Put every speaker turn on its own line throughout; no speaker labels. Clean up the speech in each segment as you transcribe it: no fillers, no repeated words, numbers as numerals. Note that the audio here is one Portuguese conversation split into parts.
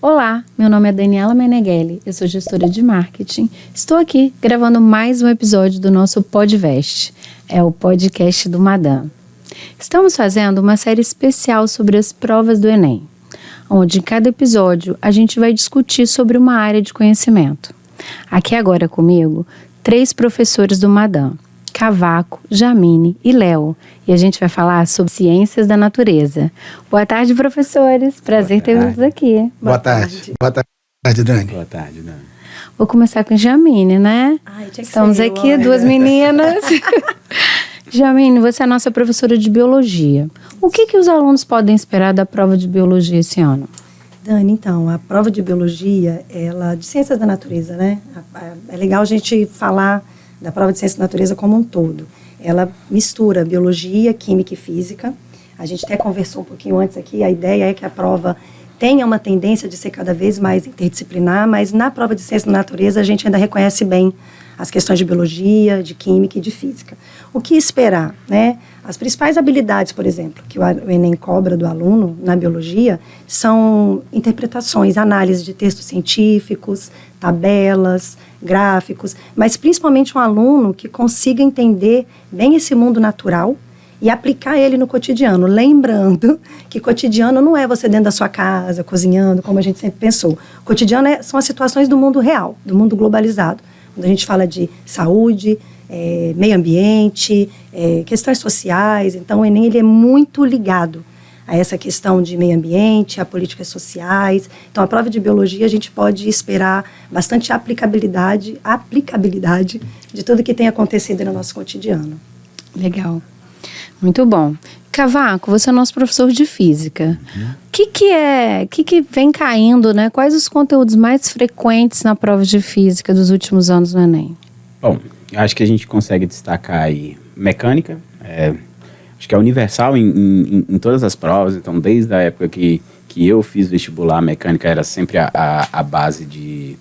Olá, meu nome é Daniela Meneghelli, eu sou gestora de marketing. Estou aqui gravando mais um episódio do nosso Podvest, é o podcast do Madame. Estamos fazendo uma série especial sobre as provas do Enem, onde em cada episódio a gente vai discutir sobre uma área de conhecimento. Aqui agora comigo, 3 professores do Madame, Cavaco, Jamine e Léo, e a gente vai falar sobre ciências da natureza. Boa tarde, professores. Prazer tê-los aqui.
Boa tarde. Boa tarde, Dani.
Boa tarde, Dani.
Vou começar com Jamine, né? Estamos aqui, duas meninas. Jamine, você é a nossa professora de biologia. O que os alunos podem esperar da prova de biologia esse ano?
Dani, então, a prova de biologia, ela de ciências da natureza, né? É legal a gente falar da prova de ciências da natureza como um todo. Ela mistura biologia, química e física. A gente até conversou um pouquinho antes aqui, a ideia é que a prova tenha uma tendência de ser cada vez mais interdisciplinar, mas na prova de ciências da natureza a gente ainda reconhece bem as questões de biologia, de química e de física. O que esperar, né? As principais habilidades, por exemplo, que o Enem cobra do aluno na biologia são interpretações, análise de textos científicos, tabelas, gráficos, mas principalmente um aluno que consiga entender bem esse mundo natural e aplicar ele no cotidiano, lembrando que cotidiano não é você dentro da sua casa, cozinhando, como a gente sempre pensou. O cotidiano são as situações do mundo real, do mundo globalizado. Quando a gente fala de saúde, meio ambiente, questões sociais, então o Enem ele é muito ligado a essa questão de meio ambiente, a políticas sociais. Então a prova de biologia a gente pode esperar bastante aplicabilidade de tudo que tem acontecido no nosso cotidiano.
Legal, muito bom. Cavaco, você é nosso professor de física. O que vem caindo, né? Quais os conteúdos mais frequentes na prova de física dos últimos anos no Enem?
Bom, acho que a gente consegue destacar aí mecânica, acho que é universal em todas as provas, então desde a época que eu fiz vestibular, a mecânica era sempre a base de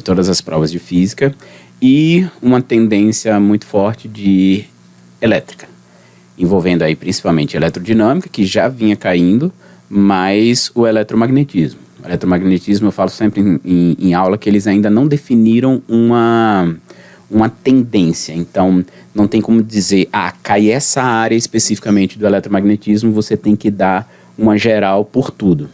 todas as provas de física, e uma tendência muito forte de elétrica, envolvendo aí principalmente eletrodinâmica, que já vinha caindo, mas o eletromagnetismo. O eletromagnetismo, eu falo sempre em aula que eles ainda não definiram uma tendência, então não tem como dizer, cai essa área especificamente do eletromagnetismo, você tem que dar uma geral por tudo.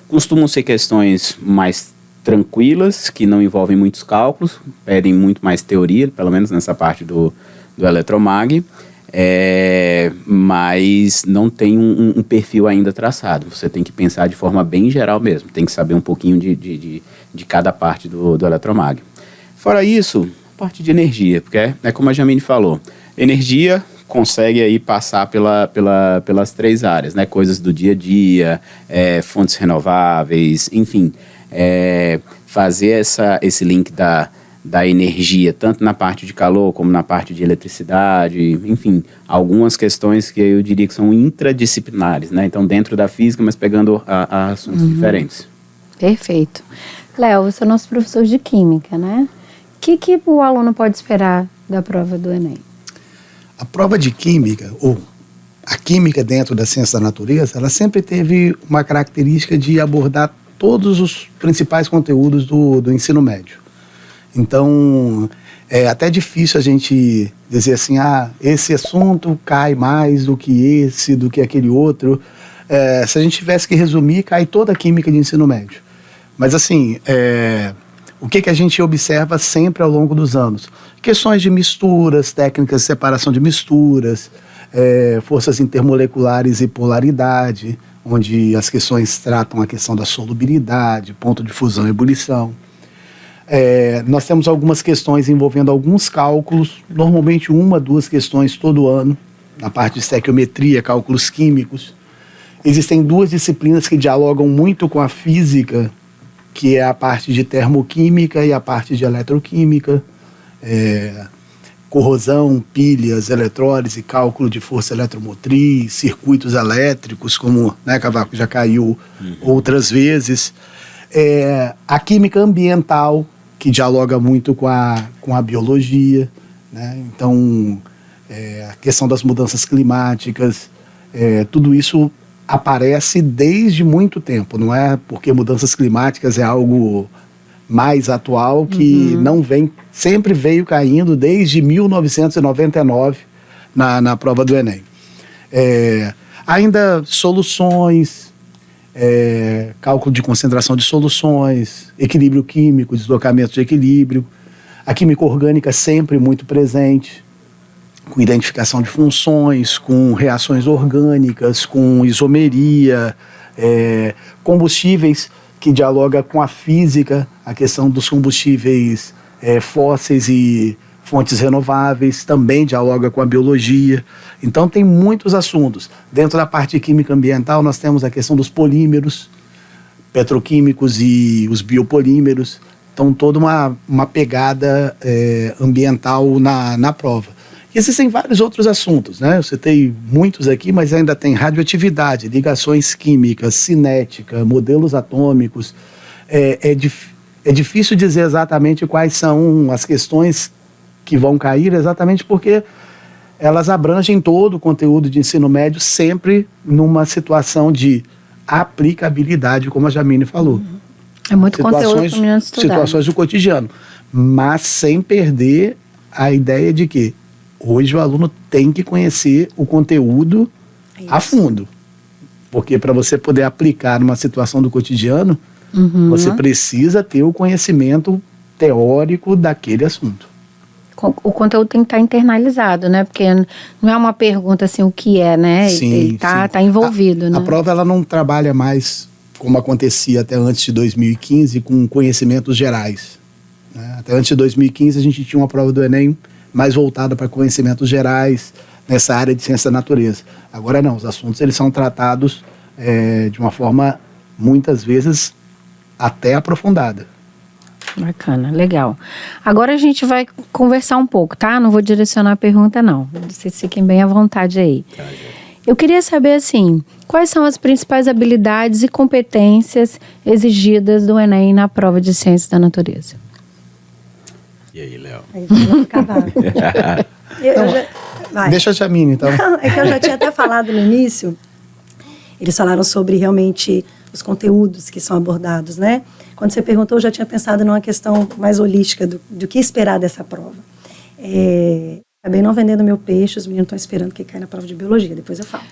Costumam ser questões mais tranquilas, que não envolvem muitos cálculos, pedem muito mais teoria, pelo menos nessa parte do eletromag, mas não tem um perfil ainda traçado. Você tem que pensar de forma bem geral mesmo, tem que saber um pouquinho de cada parte do eletromag. Fora isso, parte de energia, porque é como a Jamine falou, energia consegue aí passar pelas 3 áreas, né? Coisas do dia a dia, fontes renováveis, enfim, fazer esse link da energia, tanto na parte de calor como na parte de eletricidade, enfim, algumas questões que eu diria que são intradisciplinares, né? Então, dentro da física, mas pegando a assuntos diferentes.
Perfeito. Léo, você é nosso professor de química, né? O que o aluno pode esperar da prova do Enem?
A prova de química, ou a química dentro da ciência da natureza, ela sempre teve uma característica de abordar todos os principais conteúdos do ensino médio. Então, é até difícil a gente dizer assim, esse assunto cai mais do que aquele outro. Se a gente tivesse que resumir, cai toda a química de ensino médio. Mas assim, o que a gente observa sempre ao longo dos anos? Questões de misturas, técnicas de separação de misturas, forças intermoleculares e polaridade, onde as questões tratam a questão da solubilidade, ponto de fusão e ebulição. Nós temos algumas questões envolvendo alguns cálculos, normalmente 1, 2 questões todo ano, na parte de estequiometria, cálculos químicos. Existem 2 disciplinas que dialogam muito com a física, que é a parte de termoquímica e a parte de eletroquímica, corrosão, pilhas, eletrólise, cálculo de força eletromotriz, circuitos elétricos, como, né, Cavaco já caiu outras vezes. A química ambiental, que dialoga muito com a biologia, né? Então, a questão das mudanças climáticas, tudo isso aparece desde muito tempo, não é porque mudanças climáticas é algo mais atual que não vem, sempre veio caindo desde 1999 na prova do Enem. Ainda soluções, cálculo de concentração de soluções, equilíbrio químico, deslocamento de equilíbrio, a química orgânica sempre muito presente, com identificação de funções, com reações orgânicas, com isomeria, combustíveis que dialoga com a física, a questão dos combustíveis fósseis e fontes renováveis, também dialoga com a biologia. Então tem muitos assuntos. Dentro da parte de química ambiental nós temos a questão dos polímeros, petroquímicos e os biopolímeros. Então toda uma pegada ambiental na prova. E existem vários outros assuntos, né? Eu citei muitos aqui, mas ainda tem radioatividade, ligações químicas, cinética, modelos atômicos. É difícil dizer exatamente quais são as questões que vão cair, exatamente porque elas abrangem todo o conteúdo de ensino médio, sempre numa situação de aplicabilidade, como a Jamine falou.
É muito conteúdo para o menino estudar.
Situações do cotidiano, mas sem perder a ideia de que hoje o aluno tem que conhecer o conteúdo a fundo. Porque para você poder aplicar numa situação do cotidiano, você precisa ter o conhecimento teórico daquele assunto.
O conteúdo tem que estar internalizado, né? Porque não é uma pergunta assim, o que é, né?
Sim,
tá envolvido, né?
A prova ela não trabalha mais, como acontecia até antes de 2015, com conhecimentos gerais, né? Até antes de 2015 a gente tinha uma prova do Enem mais voltada para conhecimentos gerais nessa área de ciência da natureza. Agora não, os assuntos eles são tratados de uma forma, muitas vezes, até aprofundada.
Bacana, legal. Agora a gente vai conversar um pouco, tá? Não vou direcionar a pergunta, não. Vocês fiquem bem à vontade aí. Eu queria saber, assim, quais são as principais habilidades e competências exigidas do Enem na prova de ciência da natureza?
E aí, Léo?
Aí vamos acabar.
Deixa a Jamine, então.
Não, é que eu já tinha até falado no início. Eles falaram sobre realmente os conteúdos que são abordados, né? Quando você perguntou, eu já tinha pensado numa questão mais holística do que esperar dessa prova. Acabei não vendendo meu peixe, os meninos estão esperando que caia na prova de biologia, depois eu falo.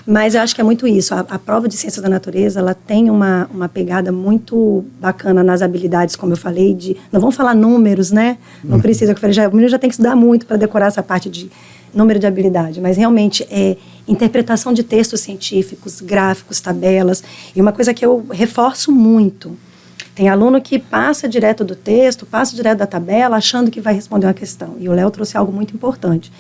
Mas eu acho que é muito isso. A prova de ciência da natureza, ela tem uma pegada muito bacana nas habilidades, como eu falei, não vamos falar números, né? Não precisa, que eu falei, o menino já tem que estudar muito para decorar essa parte de número de habilidade, mas realmente é interpretação de textos científicos, gráficos, tabelas. E uma coisa que eu reforço muito, tem aluno que passa direto do texto, passa direto da tabela, achando que vai responder uma questão. E o Léo trouxe algo muito importante.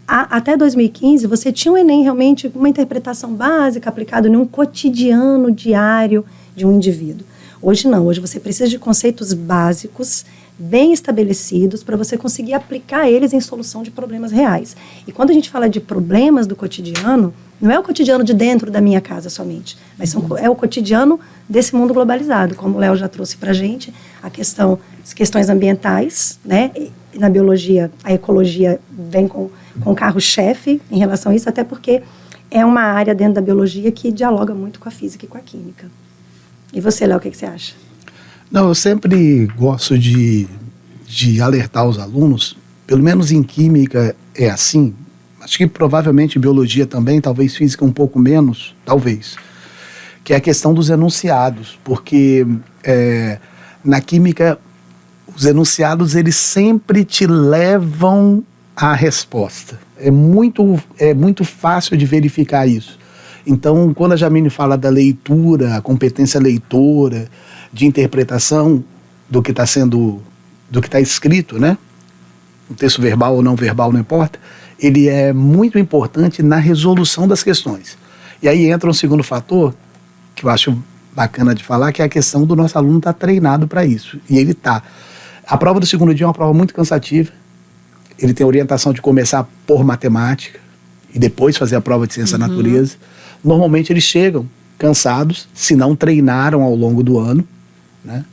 Até 2015, você tinha um Enem realmente uma interpretação básica aplicada em um cotidiano diário de um indivíduo. Hoje não, hoje você precisa de conceitos básicos, bem estabelecidos, para você conseguir aplicar eles em solução de problemas reais. E quando a gente fala de problemas do cotidiano, não é o cotidiano de dentro da minha casa somente, mas é o cotidiano desse mundo globalizado, como o Léo já trouxe para a gente, as questões ambientais, né? E na biologia, a ecologia vem com carro-chefe em relação a isso, até porque é uma área dentro da biologia que dialoga muito com a física e com a química. E você, Léo, o que você acha?
Não, eu sempre gosto de alertar os alunos, pelo menos em química é assim, acho que provavelmente em biologia também, talvez física um pouco menos, talvez, que é a questão dos enunciados, porque na química os enunciados eles sempre te levam à resposta. É muito fácil de verificar isso. Então, quando a Jamine fala da leitura, a competência leitora, de interpretação do que está escrito, né? Um texto verbal ou não verbal, não importa, ele é muito importante na resolução das questões. E aí entra um segundo fator, que eu acho bacana de falar, que é a questão do nosso aluno estar treinado para isso. E ele está. A prova do segundo dia é uma prova muito cansativa. Ele tem a orientação de começar por matemática e depois fazer a prova de ciência da natureza. Normalmente eles chegam cansados, se não treinaram ao longo do ano, né?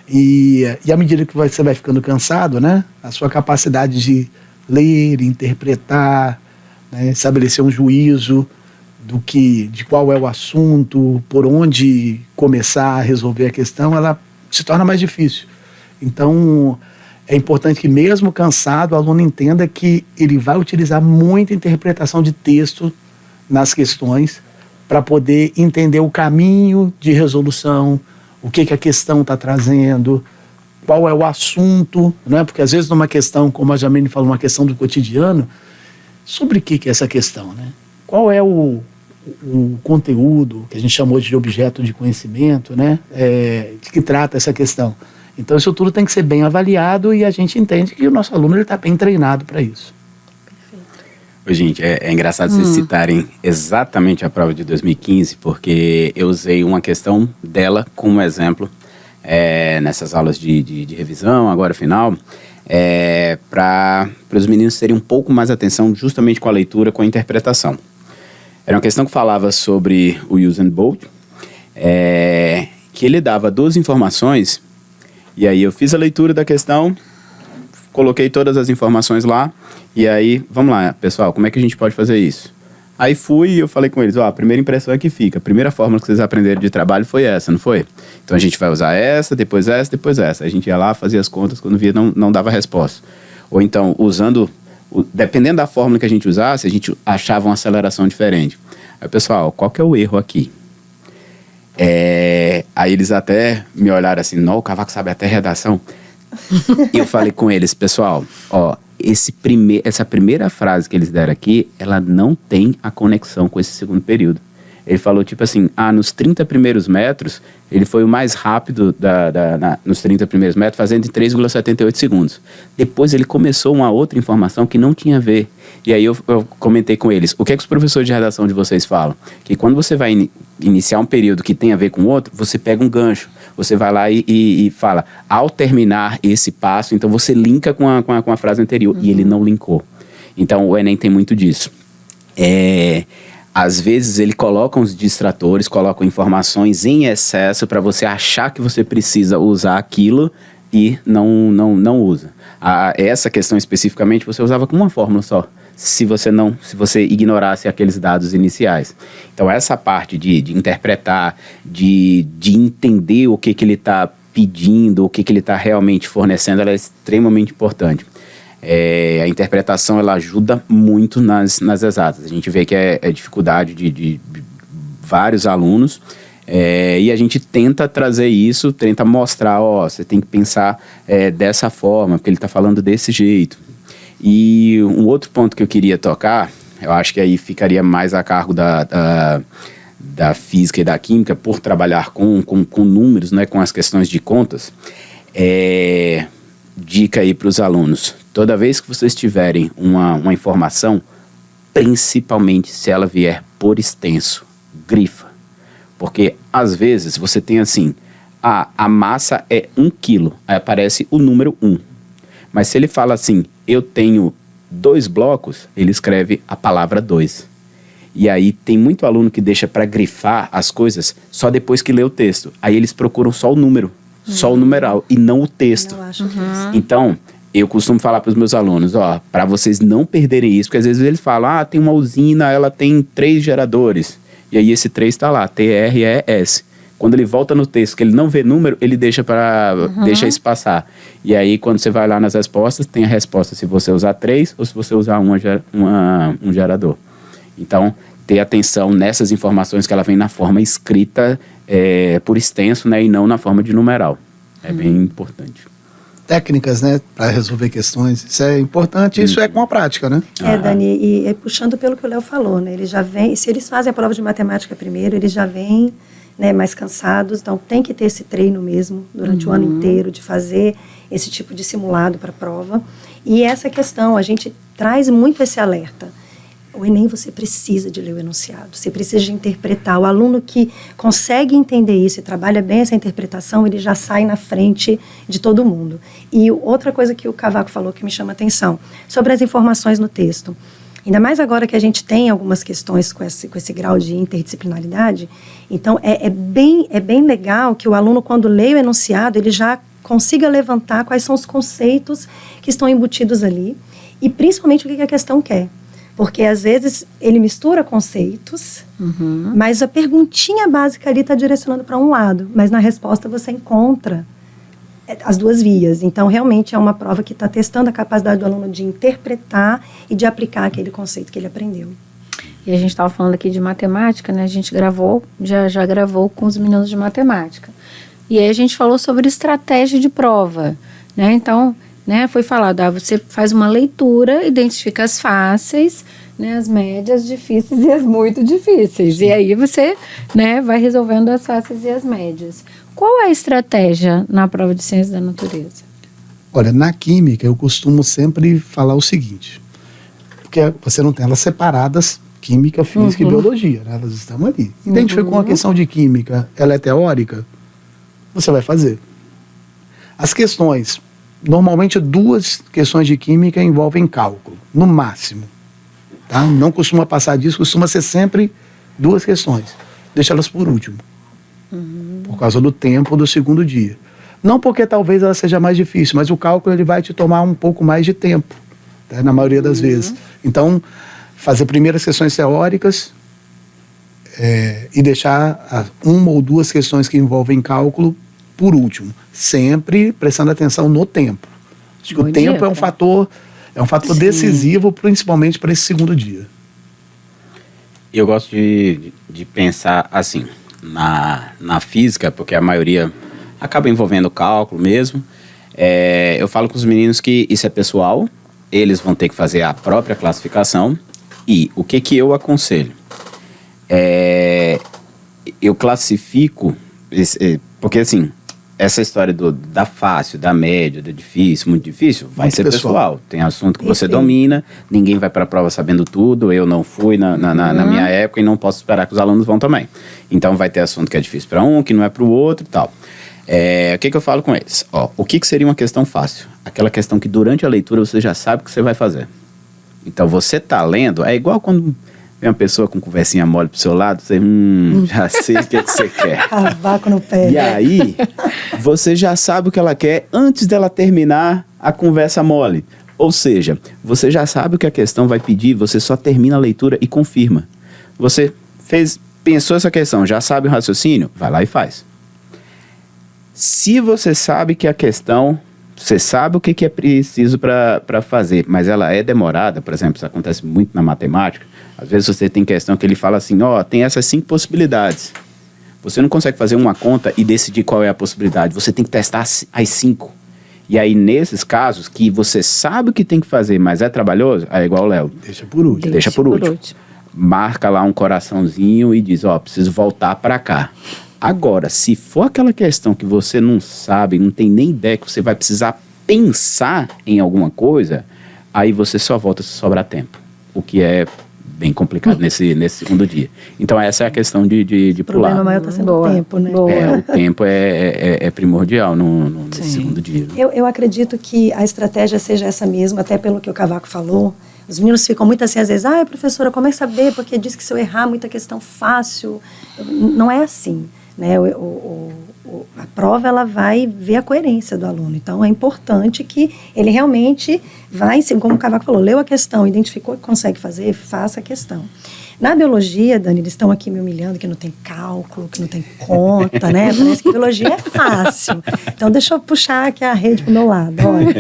E à medida que você vai ficando cansado, né, a sua capacidade de ler, interpretar, né, estabelecer um juízo de qual é o assunto, por onde começar a resolver a questão, ela se torna mais difícil. Então, é importante que mesmo cansado, o aluno entenda que ele vai utilizar muita interpretação de texto nas questões para poder entender o caminho de resolução, o que a questão está trazendo, qual é o assunto, né? Porque às vezes numa questão, como a Jamile falou, uma questão do cotidiano, sobre o que é essa questão, né? Qual é o conteúdo que a gente chamou de objeto de conhecimento, né? De que trata essa questão. Então isso tudo tem que ser bem avaliado e a gente entende que o nosso aluno está bem treinado para isso.
Ô, gente, é engraçado vocês citarem exatamente a prova de 2015, porque eu usei uma questão dela como exemplo nessas aulas de revisão, agora final, para os meninos terem um pouco mais atenção justamente com a leitura, com a interpretação. Era uma questão que falava sobre o Usain Bolt, que ele dava 2 informações, e aí eu fiz a leitura da questão, coloquei todas as informações lá, e aí, vamos lá, pessoal, como é que a gente pode fazer isso? Aí fui e eu falei com eles, a primeira impressão é que fica, a primeira fórmula que vocês aprenderam de trabalho foi essa, não foi? Então a gente vai usar essa, depois essa, depois essa. A gente ia lá, fazia as contas, quando via não dava resposta. Ou então, dependendo da fórmula que a gente usasse, a gente achava uma aceleração diferente. Aí, pessoal, qual que é o erro aqui? Aí eles até me olharam assim, não, o Cavaco sabe até redação. E eu falei com eles, pessoal, essa primeira frase que eles deram aqui, ela não tem a conexão com esse segundo período. Ele falou tipo assim, nos 30 primeiros metros, ele foi o mais rápido nos 30 primeiros metros, fazendo em 3,78 segundos. Depois ele começou uma outra informação que não tinha a ver. E aí eu comentei com eles, o que é que os professores de redação de vocês falam? Que quando você vai iniciar um período que tem a ver com o outro, você pega um gancho. Você vai lá e fala, ao terminar esse passo, então você linka com a frase anterior. E ele não linkou. Então o Enem tem muito disso. Às vezes ele coloca uns distratores, coloca informações em excesso para você achar que você precisa usar aquilo e não usa. Essa questão especificamente você usava com uma fórmula só, se você ignorasse aqueles dados iniciais. Então essa parte de interpretar, de entender o que ele está pedindo, o que ele está realmente fornecendo, ela é extremamente importante. A interpretação ela ajuda muito nas exatas. A gente vê que é dificuldade de vários alunos e a gente tenta trazer isso, tenta mostrar, você tem que pensar dessa forma, porque ele está falando desse jeito. E um outro ponto que eu queria tocar, eu acho que aí ficaria mais a cargo da física e da química, por trabalhar com números, né, com as questões de contas. Dica aí para os alunos, toda vez que vocês tiverem uma informação, principalmente se ela vier por extenso, grifa. Porque às vezes você tem assim, a massa é 1 quilo, aí aparece o número 1. Mas se ele fala assim, eu tenho 2 blocos, ele escreve a palavra 2. E aí tem muito aluno que deixa para grifar as coisas só depois que lê o texto. Aí eles procuram só o número, só o numeral e não o texto. Então, eu costumo falar para os meus alunos, para vocês não perderem isso, porque às vezes eles falam, tem uma usina, ela tem 3 geradores. E aí esse 3 está lá, TRES. Quando ele volta no texto, que ele não vê número, ele deixa isso passar. E aí, quando você vai lá nas respostas, tem a resposta se você usar 3 ou se você usar um gerador. Então, ter atenção nessas informações que ela vem na forma escrita por extenso, né, e não na forma de numeral. É bem importante.
Técnicas, né, para resolver questões, isso é importante, isso é com a prática, né?
Dani, e puxando pelo que o Léo falou, né, eles já vêm, se eles fazem a prova de matemática primeiro, eles já vêm, né, mais cansados, então tem que ter esse treino mesmo, durante o ano inteiro, de fazer esse tipo de simulado para a prova. E essa questão, a gente traz muito esse alerta. O Enem, você precisa de ler o enunciado, você precisa de interpretar. O aluno que consegue entender isso e trabalha bem essa interpretação, ele já sai na frente de todo mundo. E outra coisa que o Cavaco falou que me chama a atenção, sobre as informações no texto. Ainda mais agora que a gente tem algumas questões com esse grau de interdisciplinaridade, então é bem legal que o aluno, quando lê o enunciado, ele já consiga levantar quais são os conceitos que estão embutidos ali e principalmente o que a questão quer. Porque, às vezes, ele mistura conceitos, mas a perguntinha básica ali está direcionando para um lado. Mas, na resposta, você encontra as duas vias. Então, realmente, é uma prova que está testando a capacidade do aluno de interpretar e de aplicar aquele conceito que ele aprendeu.
E a gente estava falando aqui de matemática, né? A gente gravou, já gravou com os meninos de matemática. E aí a gente falou sobre estratégia de prova, né? Então, né, foi falado, você faz uma leitura, identifica as fáceis, né, as médias, difíceis e as muito difíceis. Sim. E aí você, né, vai resolvendo as fáceis e as médias. Qual é a estratégia na prova de ciência da natureza?
Olha, na química eu costumo sempre falar o seguinte, porque você não tem elas separadas, química, física e biologia, né? Elas estão ali. Identificou uma questão de química, ela é teórica, você vai fazer. As questões, normalmente 2 questões de química envolvem cálculo, no máximo. Tá? Não costuma passar disso, costuma ser sempre 2 questões. Deixa elas por último. Por causa do tempo do segundo dia. Não porque talvez ela seja mais difícil, mas o cálculo ele vai te tomar um pouco mais de tempo, tá? Na maioria das vezes. Então, fazer primeiro as questões teóricas e deixar 1 ou 2 questões que envolvem cálculo por último, sempre prestando atenção no tempo. Acho que o tempo é um fator decisivo, principalmente para esse segundo dia.
Eu gosto de pensar assim, na física, porque a maioria acaba envolvendo cálculo mesmo. Eu falo com os meninos que isso é pessoal, eles vão ter que fazer a própria classificação. E o que eu aconselho? Eu classifico, porque assim, essa história da fácil, da média, da difícil, muito difícil, vai muito ser pessoal. Tem assunto que você domina, ninguém vai para a prova sabendo tudo, eu não fui na minha época e não posso esperar que os alunos vão também. Então vai ter assunto que é difícil para um, que não é para o outro e tal. O que eu falo com eles? O que seria uma questão fácil? Aquela questão que durante a leitura você já sabe o que você vai fazer. Então você tá lendo, é igual quando vem uma pessoa com conversinha mole pro seu lado, você, já sei o que você quer.
Cavaco no pé.
E aí, você já sabe o que ela quer antes dela terminar a conversa mole. Ou seja, você já sabe o que a questão vai pedir, você só termina a leitura e confirma. Você pensou essa questão, já sabe o raciocínio? Vai lá e faz. Se você sabe que a questão... Você sabe o que é preciso para fazer, mas ela é demorada, por exemplo, isso acontece muito na matemática. Às vezes você tem questão que ele fala assim, tem essas 5 possibilidades. Você não consegue fazer uma conta e decidir qual é a possibilidade, você tem que testar as 5. E aí, nesses casos, que você sabe o que tem que fazer, mas é trabalhoso, é igual o Léo.
Deixa por último.
Deixa por último. Marca lá um coraçãozinho e diz, preciso voltar para cá. Agora, se for aquela questão que você não sabe, não tem nem ideia que você vai precisar pensar em alguma coisa, aí você só volta se sobrar tempo, o que é bem complicado nesse segundo dia. Então essa é a questão de pular. O
problema maior está sendo o tempo, né?
O tempo é primordial nesse segundo dia.
Eu acredito que a estratégia seja essa mesma, até pelo que o Cavaco falou. Os meninos ficam muito assim, às vezes, professora, como é saber? Porque diz que se eu errar muita questão fácil. Não é assim. Né, a prova ela vai ver a coerência do aluno, então é importante que ele realmente vai, como o Cavaco falou, leu a questão, identificou o que consegue fazer, faça a questão. Na biologia, Dani, eles estão aqui me humilhando que não tem cálculo, que não tem conta, né? Parece que biologia é fácil. Então, deixa eu puxar aqui a rede pro meu lado. Olha,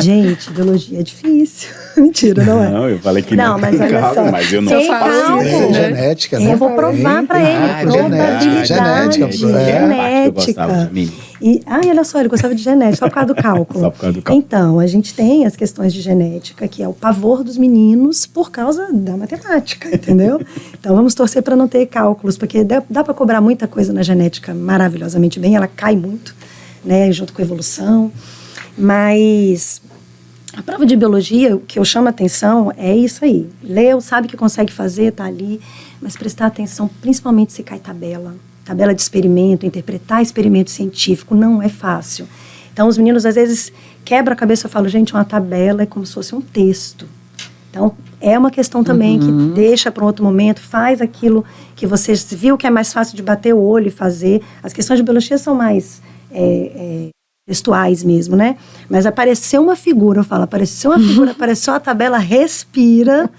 gente, biologia é difícil. Mentira, não é?
Não, eu falei que não.
Mas olha só.
Mas eu não
faço isso,
né? Genética, né?
Eu vou provar para ele. Probabilidade. Genética. Olha só, ele gostava de genética, só por causa do cálculo.
Só por causa do cálculo.
Então, a gente tem as questões de genética, que é o pavor dos meninos por causa da matemática, entendeu? Então, vamos torcer para não ter cálculos, porque dá para cobrar muita coisa na genética maravilhosamente bem, ela cai muito, né, junto com a evolução. Mas a prova de biologia, o que eu chamo a atenção é isso aí. Leu, sabe que consegue fazer, tá ali, mas prestar atenção, principalmente se cai tabela de experimento, interpretar experimento científico não é fácil. Então, os meninos, às vezes, quebram a cabeça e falam, gente, uma tabela é como se fosse um texto. Então, é uma questão também que deixa para um outro momento, faz aquilo que você viu que é mais fácil de bater o olho e fazer. As questões de biologia são mais textuais mesmo, né? Mas apareceu uma figura, apareceu uma tabela, respira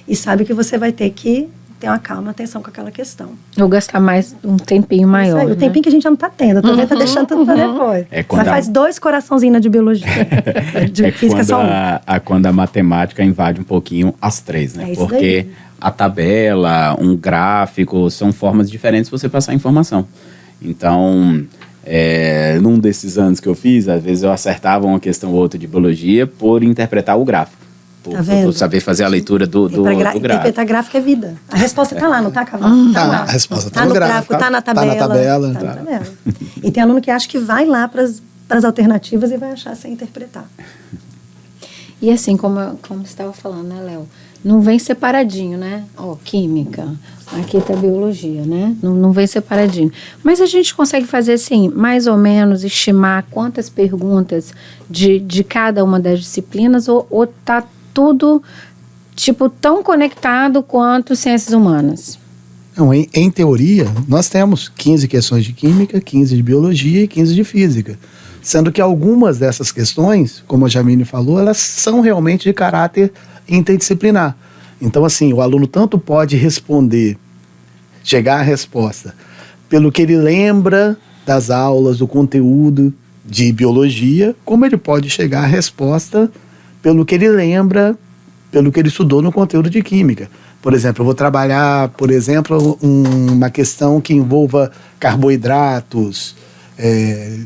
e sabe que você vai ter que ter uma calma, atenção com aquela questão.
Ou gastar mais um tempinho maior.
Isso aí, o tempinho que a gente já não tá tendo, também tá deixando tudo pra depois. Mas faz 2 coraçãozinhos de biologia. De física só um.
Quando a matemática invade um pouquinho as 3, né?
É isso
Porque
daí.
a tabela, um gráfico, são formas diferentes de você passar informação. Então, num desses anos que eu fiz, às vezes eu acertava uma questão ou outra de biologia por interpretar o gráfico.
Tá vendo?
Por saber fazer a leitura do gráfico.
Interpretar gráfico é vida. A resposta tá lá, não tá, Cavalo?
Tá,
lá.
a resposta
tá no gráfico, tá na tabela.
Tá na tabela.
Tá na tabela. E tem aluno que acha que vai lá para as alternativas e vai achar sem interpretar.
E assim, como você estava falando, né, Léo? Não vem separadinho, né? Ó, química, aqui tá biologia, né? Não vem separadinho. Mas a gente consegue fazer, assim, mais ou menos, estimar quantas perguntas de cada uma das disciplinas, ou tá tudo, tipo, tão conectado quanto ciências humanas?
Não, em teoria, nós temos 15 questões de química, 15 de biologia e 15 de física. Sendo que algumas dessas questões, como a Jamile falou, elas são realmente de caráter interdisciplinar. Então, assim, o aluno tanto pode responder, chegar à resposta, pelo que ele lembra das aulas, do conteúdo de biologia, como ele pode chegar à resposta pelo que ele lembra, pelo que ele estudou no conteúdo de química. Por exemplo, eu vou trabalhar, uma questão que envolva carboidratos,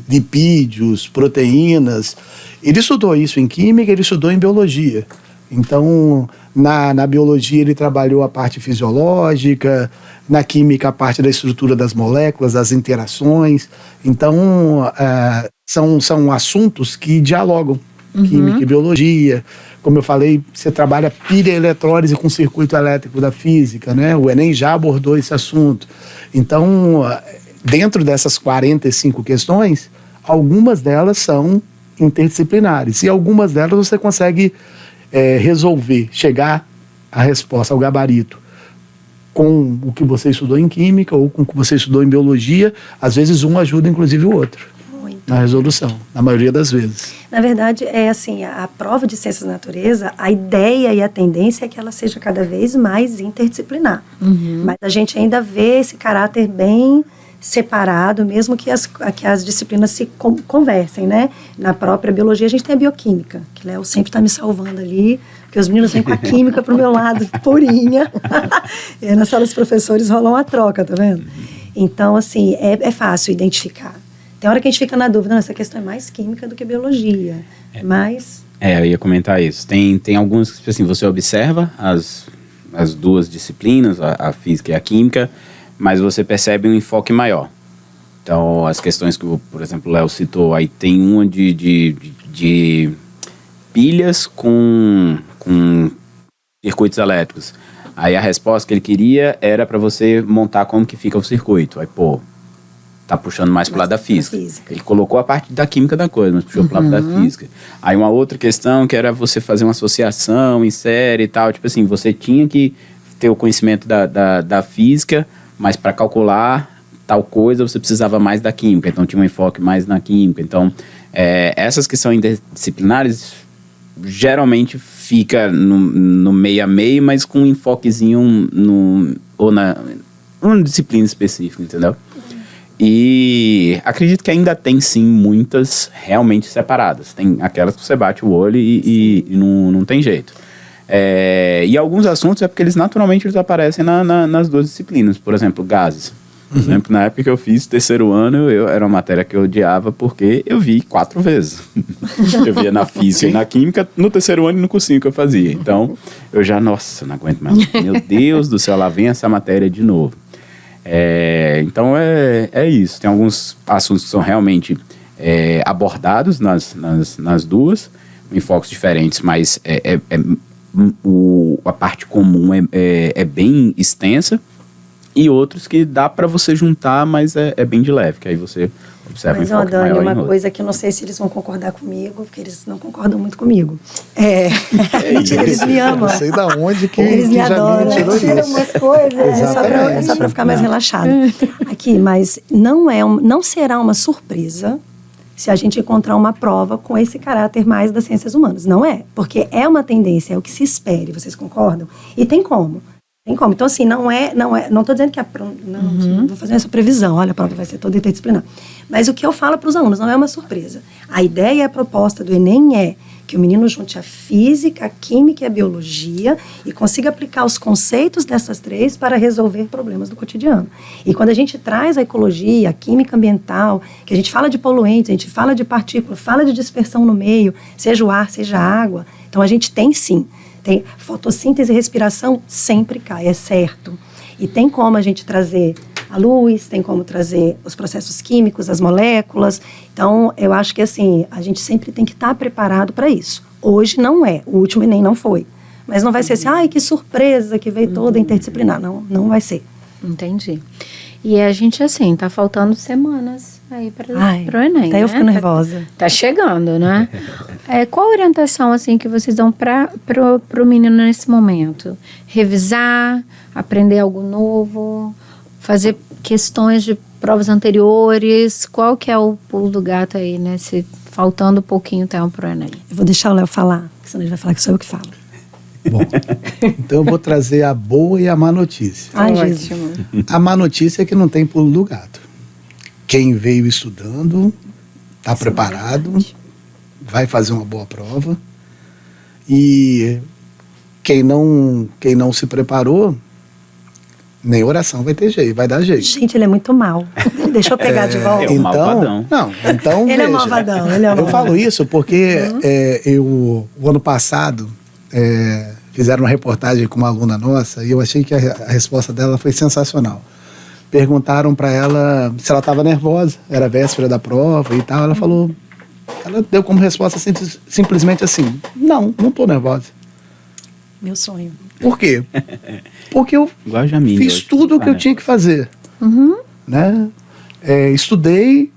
lipídios, proteínas. Ele estudou isso em química, ele estudou em biologia. Então, na biologia ele trabalhou a parte fisiológica, na química a parte da estrutura das moléculas, das interações. Então, são assuntos que dialogam, química e biologia. Como eu falei, você trabalha pilha e eletrólise com circuito elétrico da física, né? O Enem já abordou esse assunto. Então, dentro dessas 45 questões, algumas delas são interdisciplinares e algumas delas você consegue resolver, chegar à resposta, ao gabarito, com o que você estudou em química ou com o que você estudou em biologia. Às vezes um ajuda inclusive o outro na resolução, na maioria das vezes.
Na verdade, a prova de ciências da natureza, a ideia e a tendência é que ela seja cada vez mais interdisciplinar. Mas a gente ainda vê esse caráter bem separado, mesmo que as disciplinas se conversem, né? Na própria biologia, a gente tem a bioquímica, que Léo sempre está me salvando ali, porque os meninos vêm com a química pro meu lado, purinha. E aí, na sala dos professores rola uma troca, tá vendo? Então, assim, é fácil identificar. Tem hora que a gente fica na dúvida, não, essa questão é mais química do que biologia. Mas...
eu ia comentar isso. Tem alguns que, assim, você observa as duas disciplinas, a física e a química, mas você percebe um enfoque maior. Então, as questões que, por exemplo, o Léo citou, aí tem uma de pilhas com circuitos elétricos. Aí a resposta que ele queria era para você montar como que fica o circuito. Aí, tá puxando mais pro lado da física. Ele colocou a parte da química da coisa, mas puxou pro lado da física. Aí uma outra questão que era você fazer uma associação em série e tal, tipo assim, você tinha que ter o conhecimento da física, mas para calcular tal coisa você precisava mais da química, então tinha um enfoque mais na química. Então, essas que são interdisciplinares, geralmente fica no meio a meio, mas com um enfoquezinho uma disciplina específica, entendeu? E acredito que ainda tem sim muitas realmente separadas. Tem aquelas que você bate o olho e não tem jeito. E alguns assuntos é porque eles naturalmente aparecem nas duas disciplinas. Por exemplo, gases. Por exemplo, na época que eu fiz terceiro ano, era uma matéria que eu odiava porque eu vi 4 vezes. Eu via na física e na química, no terceiro ano e no cursinho que eu fazia. Então, eu já, nossa, não aguento mais. Meu Deus do céu, lá vem essa matéria de novo. Então é isso. Tem alguns assuntos que são realmente abordados nas duas, em focos diferentes, mas a parte comum é bem extensa, e outros que dá para você juntar, mas é bem de leve, que aí você observa um foco
Dani,
maior em
uma
outro.
coisa que eu não sei se eles vão concordar comigo, porque eles não concordam muito comigo. Mentira, eles me amam.
Não sei da onde que
eles me adoram,
tirou
tiram
isso.
umas coisas, é só para ficar mais relaxado. Aqui, mas não será uma surpresa se a gente encontrar uma prova com esse caráter mais das ciências humanas. Não é, porque é uma tendência, é o que se espere, vocês concordam? E tem como. Tem como. Então, assim, não estou dizendo que não vou fazer essa previsão, olha, a prova vai ser toda interdisciplinar. Mas o que eu falo para os alunos não é uma surpresa. A ideia e a proposta do Enem é que o menino junte a física, a química e a biologia e consiga aplicar os conceitos dessas três para resolver problemas do cotidiano. E quando a gente traz a ecologia, a química ambiental, que a gente fala de poluentes, a gente fala de partículas, fala de dispersão no meio, seja o ar, seja a água, então a gente tem sim. Tem fotossíntese e respiração, sempre cai, é certo. E tem como a gente trazer a luz, tem como trazer os processos químicos, as moléculas. Então, eu acho que assim, a gente sempre tem que estar preparado para isso. Hoje não é, o último Enem não foi. Mas não vai ser assim, ai, que surpresa que veio toda interdisciplinar. Não vai ser.
Entendi. E a gente, assim, tá faltando semanas aí para o Enem,
até eu fico nervosa.
Tá chegando, né? Qual a orientação, assim, que vocês dão pro menino nesse momento? Revisar, aprender algo novo, fazer questões de provas anteriores? Qual que é o pulo do gato aí, né? Se faltando pouquinho tempo pro Enem.
Eu vou deixar o Léo falar, senão ele vai falar que sou eu que falo.
Bom, então eu vou trazer a boa e a má notícia.
Ai, ótimo.
A má notícia é que não tem pulo do gato. Quem veio estudando, está preparado, vai fazer uma boa prova. E quem não se preparou, nem oração vai ter jeito, vai dar jeito.
Gente, ele é muito mal. Deixa eu pegar de volta.
É um malvadão.
Então
ele é malvadão, ele é malvadão.
Eu falo isso porque o ano passado fizeram uma reportagem com uma aluna nossa e eu achei que a resposta dela foi sensacional. Perguntaram para ela se ela estava nervosa, era véspera da prova e tal. Ela falou, ela deu como resposta simplesmente assim: não estou nervosa.
Meu sonho.
Por quê? Porque eu
Jamile,
fiz tudo o que eu tinha que fazer. Né? Estudei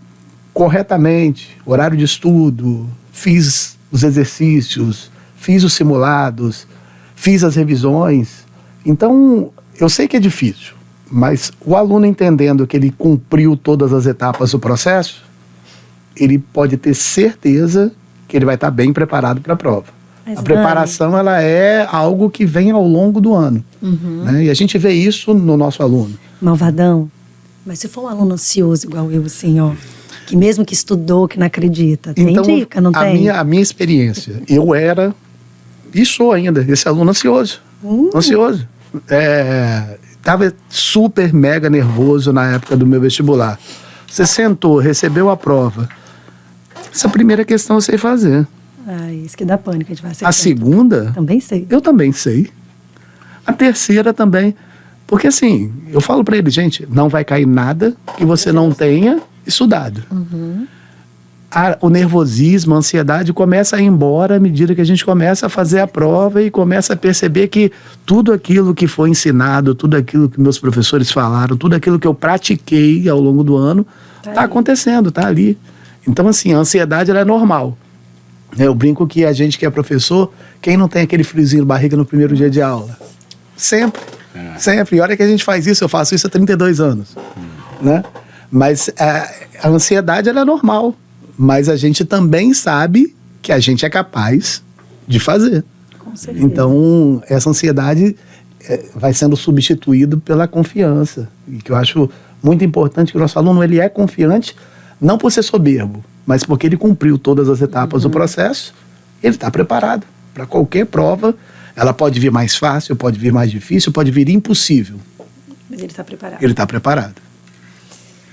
corretamente, horário de estudo, fiz os exercícios, fiz os simulados, fiz as revisões. Então, eu sei que é difícil, mas o aluno entendendo que ele cumpriu todas as etapas do processo, ele pode ter certeza que ele vai estar bem preparado para a prova. A preparação, ela é algo que vem ao longo do ano. Né? E a gente vê isso no nosso aluno.
Malvadão, mas se for um aluno ansioso igual eu, assim, ó, que mesmo que estudou, que não acredita, tem
então,
dica, não tem?
A minha experiência, eu era, e sou ainda, esse aluno ansioso. Ansioso. Estava super mega nervoso na época do meu vestibular. Você sentou, recebeu a prova. Essa primeira questão eu sei fazer.
Isso que dá pânico, a gente vai acertar.
A segunda,
também sei.
Eu também sei. A terceira também. Porque assim, eu falo para ele, gente, não vai cair nada que você não tenha estudado. O nervosismo, a ansiedade começa a ir embora à medida que a gente começa a fazer a prova e começa a perceber que tudo aquilo que foi ensinado, tudo aquilo que meus professores falaram, tudo aquilo que eu pratiquei ao longo do ano, está acontecendo, está ali. Então assim, a ansiedade ela é normal. Eu brinco que a gente que é professor, quem não tem aquele friozinho na barriga no primeiro dia de aula? Sempre. Sempre. E olha que a gente faz isso, eu faço isso há 32 anos. Né? Mas a ansiedade ela é normal. Mas a gente também sabe que a gente é capaz de fazer.
Com certeza.
Então, essa ansiedade vai sendo substituída pela confiança. E que eu acho muito importante que o nosso aluno ele é confiante, não por ser soberbo, mas porque ele cumpriu todas as etapas do processo, ele está preparado para qualquer prova. Ela pode vir mais fácil, pode vir mais difícil, pode vir impossível.
Mas ele está preparado.
Ele está preparado.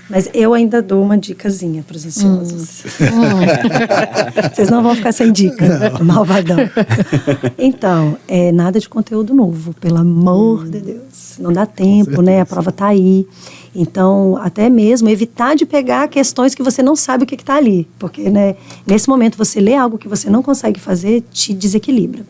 Mas eu ainda dou uma dicasinha para os ansiosos. Vocês não vão ficar sem dica, malvadão. Então, nada de conteúdo novo, pelo amor de Deus. Não dá tempo, né? A prova está aí. Então, até mesmo evitar de pegar questões que você não sabe o que está ali. Porque, né, nesse momento, você lê algo que você não consegue fazer, te desequilibra.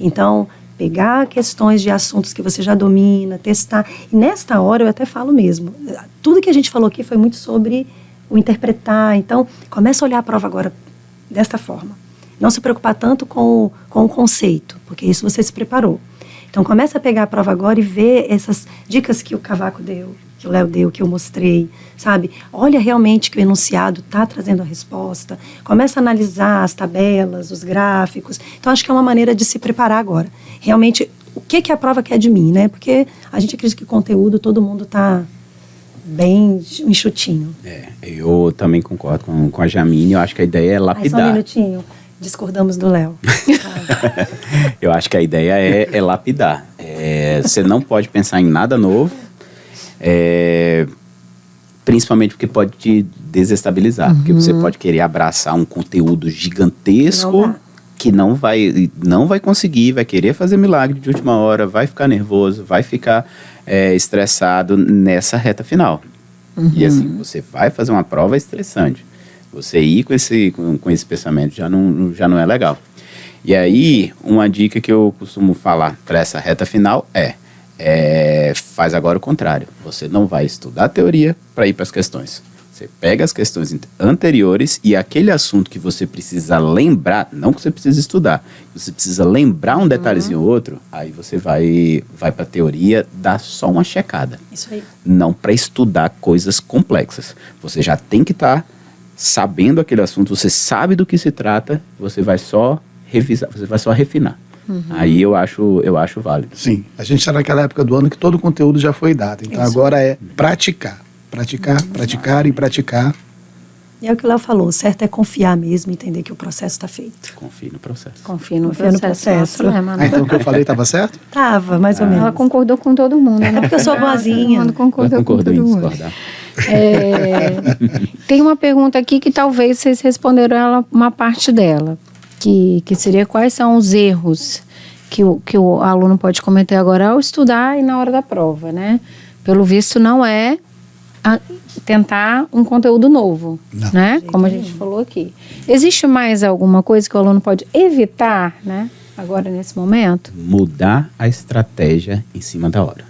Então, pegar questões de assuntos que você já domina, testar. E nesta hora eu até falo mesmo, tudo que a gente falou aqui foi muito sobre o interpretar. Então, começa a olhar a prova agora desta forma. Não se preocupar tanto com o conceito, porque isso você se preparou. Então, começa a pegar a prova agora e ver essas dicas que o Cavaco deu, que o Léo deu, que eu mostrei, sabe? Olha realmente que o enunciado está trazendo a resposta. Começa a analisar as tabelas, os gráficos. Então, acho que é uma maneira de se preparar agora. Realmente, o que a prova quer de mim, né? Porque a gente acredita que conteúdo, todo mundo está bem enxutinho.
Eu também concordo com a Jamine. Eu acho que a ideia é lapidar.
Só um minutinho. Discordamos do Léo.
Eu acho que a ideia é lapidar. Você não pode pensar em nada novo, principalmente porque pode te desestabilizar. Porque você pode querer abraçar um conteúdo gigantesco que não vai conseguir, vai querer fazer milagre de última hora, vai ficar nervoso, vai ficar estressado nessa reta final. E assim, você vai fazer uma prova estressante. Você ir com esse pensamento já não é legal. E aí, uma dica que eu costumo falar para essa reta final faz agora o contrário. Você não vai estudar a teoria para ir para as questões. Você pega as questões anteriores e aquele assunto que você precisa lembrar, não que você precisa estudar, você precisa lembrar um detalhezinho ou outro, aí você vai para a teoria, dá só uma checada.
Isso aí.
Não para estudar coisas complexas. Você já tem que estar sabendo aquele assunto, você sabe do que se trata, você vai só revisar, você vai só refinar. Aí eu acho válido.
Sim, a gente está naquela época do ano que todo o conteúdo já foi dado. Então agora é praticar. Praticar e praticar.
E é o que o Léo falou, o certo é confiar mesmo e entender que o processo está feito.
Confie no processo.
Confie no
Confia no
processo.
processo.
Nosso lema, né?
Então o que eu falei estava certo?
Tava, mais ou menos.
Ela concordou com todo mundo, né?
Porque eu sou boazinha.
Todo mundo concordou com todo
em
mundo.
discordar.
Tem uma pergunta aqui que talvez vocês responderam ela, uma parte dela, que seria quais são os erros que o aluno pode cometer agora ao estudar e na hora da prova, né? Pelo visto não é tentar um conteúdo novo,
Não.
né? Como a gente falou aqui. Existe mais alguma coisa que o aluno pode evitar, né? Agora nesse momento?
Mudar a estratégia em cima da hora.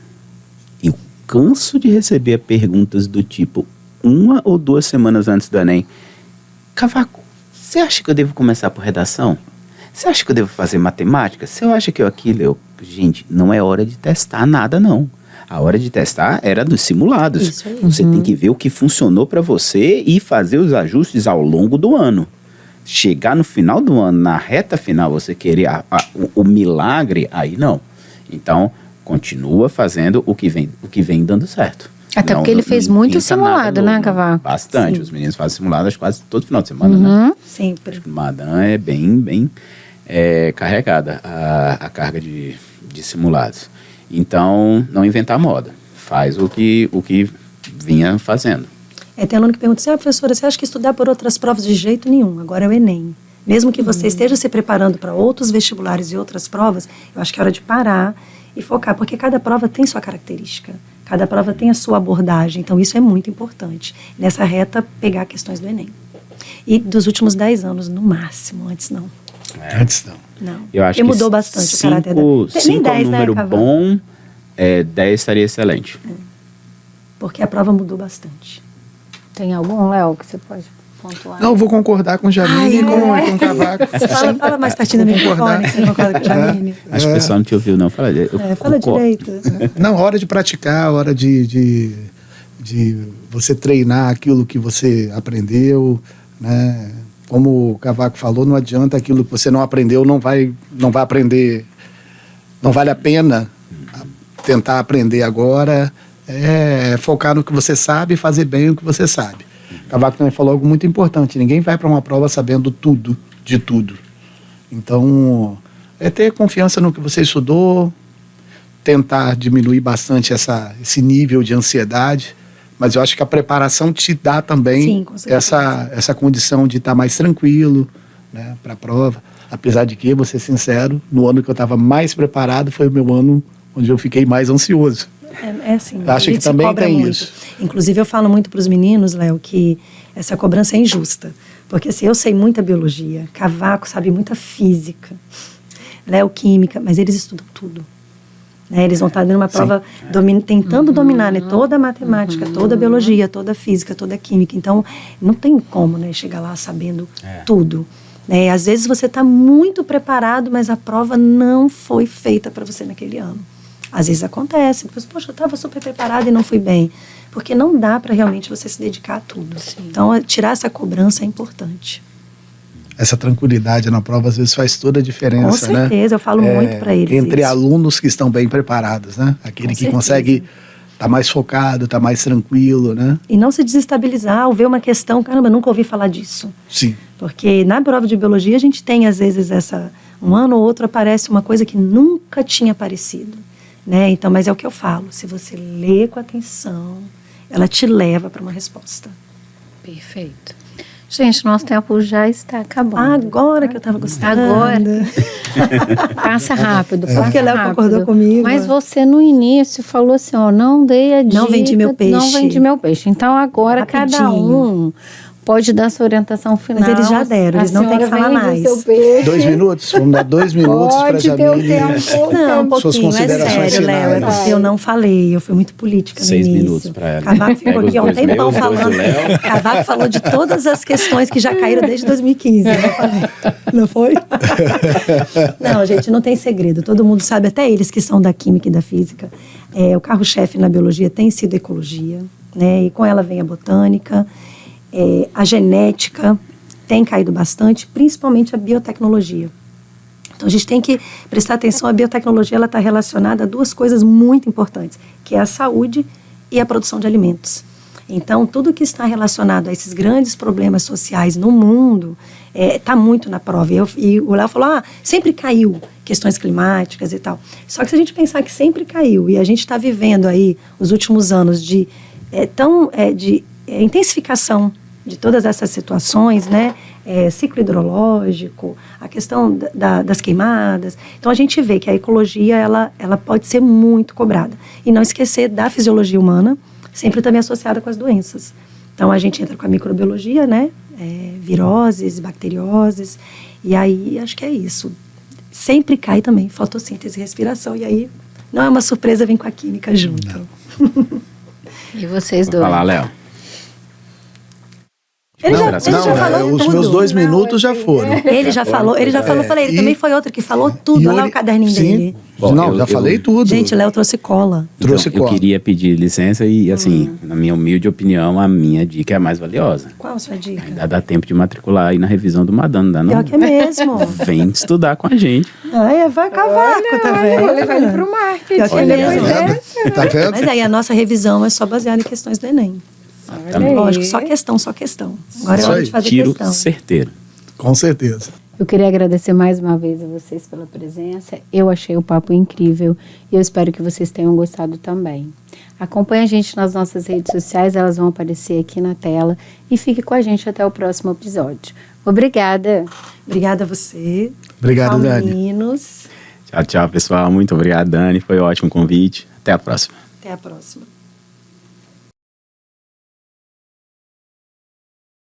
Eu canso de receber perguntas do tipo, 1 ou 2 semanas antes do Enem, Cavaco, você acha que eu devo começar por redação? Você acha que eu devo fazer matemática? Você acha que gente, não é hora de testar nada, não. A hora de testar era dos simulados.
Isso aí.
Você tem que ver o que funcionou para você e fazer os ajustes ao longo do ano. Chegar no final do ano, na reta final, você querer o milagre, aí não. Então, continua fazendo o que vem dando certo.
Até porque ele fez muito
inventa nada
simulado, né,
novo.
Cavaco?
Bastante.
Sim.
Os meninos fazem simuladas quase todo final de semana, né?
Sempre.
Madame é bem carregada a carga de simulados. Então, não inventar moda. Faz o que vinha fazendo.
Tem aluno que pergunta assim, professora, você acha que estudar por outras provas de jeito nenhum? Agora é o Enem. Mesmo que você esteja se preparando para outros vestibulares e outras provas, eu acho que é hora de parar e focar, porque cada prova tem sua característica. Cada prova tem a sua abordagem, então isso é muito importante. Nessa reta, pegar questões do Enem. E dos últimos 10 anos, no máximo, antes não.
Antes não.
Não.
Eu acho
Porque
que
mudou bastante o caráter da...
5 é um número
Cavaco?
bom, 10 estaria excelente.
Porque a prova mudou bastante.
Tem algum, Léo, que você pode pontuar?
Não, eu vou concordar com Jamine e com o Cavaco.
Fala mais pertinho do
Vou concordar.
microfone, que você não concorda com a Jamine.
Acho que o pessoal não te ouviu, não. Fala
Fala direito.
Não, hora de praticar, hora de você treinar aquilo que você aprendeu, né? Como o Cavaco falou, não adianta aquilo que você não aprendeu, não vai aprender, não vale a pena tentar aprender agora, focar no que você sabe e fazer bem o que você sabe. O Cavaco também falou algo muito importante, ninguém vai para uma prova sabendo tudo, de tudo. Então, é ter confiança no que você estudou, tentar diminuir bastante esse nível de ansiedade, mas eu acho que a preparação te dá também
Sim, com certeza.
essa condição de estar mais tranquilo, né, para a prova. Apesar de que, vou ser sincero, no ano que eu estava mais preparado foi o meu ano onde eu fiquei mais ansioso.
É assim.
Eu acho que
a gente se
também
cobra
tem
muito.
isso.
Inclusive, eu falo muito para os meninos, Léo, que essa cobrança é injusta. Porque assim, eu sei muita biologia, Cavaco sabe muita física, Léo química, mas eles estudam tudo. Né? Eles vão estar dando uma prova tentando dominar, né? Toda a matemática, toda a biologia, toda a física, toda a química. Então, não tem como, né, chegar lá sabendo tudo. Né? Às vezes você está muito preparado, mas a prova não foi feita para você naquele ano. Às vezes acontece, depois, poxa, eu estava super preparada e não fui bem. Porque não dá para realmente você se dedicar a tudo.
Sim.
Então, tirar essa cobrança é importante.
Essa tranquilidade na prova às vezes faz toda a diferença,
Com
né?
certeza, eu falo muito para eles
Entre
isso.
alunos que estão bem preparados, né? Aquele
Com
que
certeza.
consegue estar mais focado, estar mais tranquilo, né?
E não se desestabilizar ao ver uma questão, caramba, nunca ouvi falar disso.
Sim.
Porque na prova de biologia a gente tem, às vezes, um ano ou outro aparece uma coisa que nunca tinha aparecido. Né? Então, mas é o que eu falo, se você lê com atenção, ela te leva para uma resposta.
Perfeito. Gente, nosso tempo já está acabando.
Agora que eu estava gostando.
Agora. Passa rápido, passa
Porque Léo
rápido.
concordou comigo.
Mas você no início falou assim, ó, não dei a dica.
Não vendi meu peixe.
Não vendi meu peixe. Então agora cada
Rapidinho.
pode dar sua orientação final.
Mas eles já deram, eles não têm que falar mais.
2 minutos? Vamos dar 2 minutos para
Pode ter o
Jamile.
tempo.
Não, um
Suas
pouquinho, é
considerações
sério, Léo, é
finais.
porque eu não falei, eu fui muito política no
6
início.
minutos para ela.
Cavaco ficou
Pega os
aqui há um
dois
tempão
meus, dois do
falando.
Léo.
Cavaco falou de todas as questões que já caíram desde 2015. Eu falei, não foi? Não, gente, não tem segredo. Todo mundo sabe, até eles que são da química e da física. O carro-chefe na biologia tem sido ecologia, né? E com ela vem a botânica. A genética tem caído bastante, principalmente a biotecnologia. Então, a gente tem que prestar atenção, a biotecnologia está relacionada a 2 coisas muito importantes, que é a saúde e a produção de alimentos. Então, tudo que está relacionado a esses grandes problemas sociais no mundo está muito na prova. E o Léo falou, sempre caiu questões climáticas e tal. Só que se a gente pensar que sempre caiu, e a gente está vivendo aí os últimos anos de intensificação de todas essas situações, né? Ciclo hidrológico, a questão das queimadas. Então, a gente vê que a ecologia, ela pode ser muito cobrada. E não esquecer da fisiologia humana, sempre também associada com as doenças. Então, a gente entra com a microbiologia, né? Viroses, bacterioses, e aí, acho que é isso. Sempre cai também fotossíntese e respiração, e aí, não é uma surpresa, vem com a química junto.
E vocês
Vou
dois?
falar, Léo.
Ele já falou
os
tudo.
meus 2 minutos já foram.
Ele já falou, falei, ele também foi outro que falou tudo, olha lá o caderninho
sim.
dele.
Bom,
Não, já falei tudo.
Gente, Léo trouxe cola.
Trouxe
Então, eu
cola.
queria pedir licença e, assim, na minha humilde opinião, a minha dica é a mais valiosa.
Qual a sua dica?
Ainda dá tempo de matricular aí na revisão do Madan, não dá não?
Pior que é mesmo.
Vem estudar com a gente.
Vai cavaco, tá vendo?
Vou levar ele pro marketing.
Pior que é
Olha,
mesmo.
Tá vendo? Tá vendo?
Mas aí a nossa revisão é só baseada em questões do Enem.
Também.
Lógico, só questão. Agora é
Isso
hora
aí.
de fazer
Tiro
questão.
certeiro.
Com certeza.
Eu queria agradecer mais uma vez a vocês pela presença. Eu achei o papo incrível e eu espero que vocês tenham gostado também. Acompanhe a gente nas nossas redes sociais, elas vão aparecer aqui na tela. E fique com a gente até o próximo episódio. Obrigada.
Obrigada a você.
Obrigado,
Tchau,
Dani.
meninos.
Tchau, tchau, pessoal. Muito obrigado, Dani. Foi um ótimo convite. Até a próxima.
Até a próxima.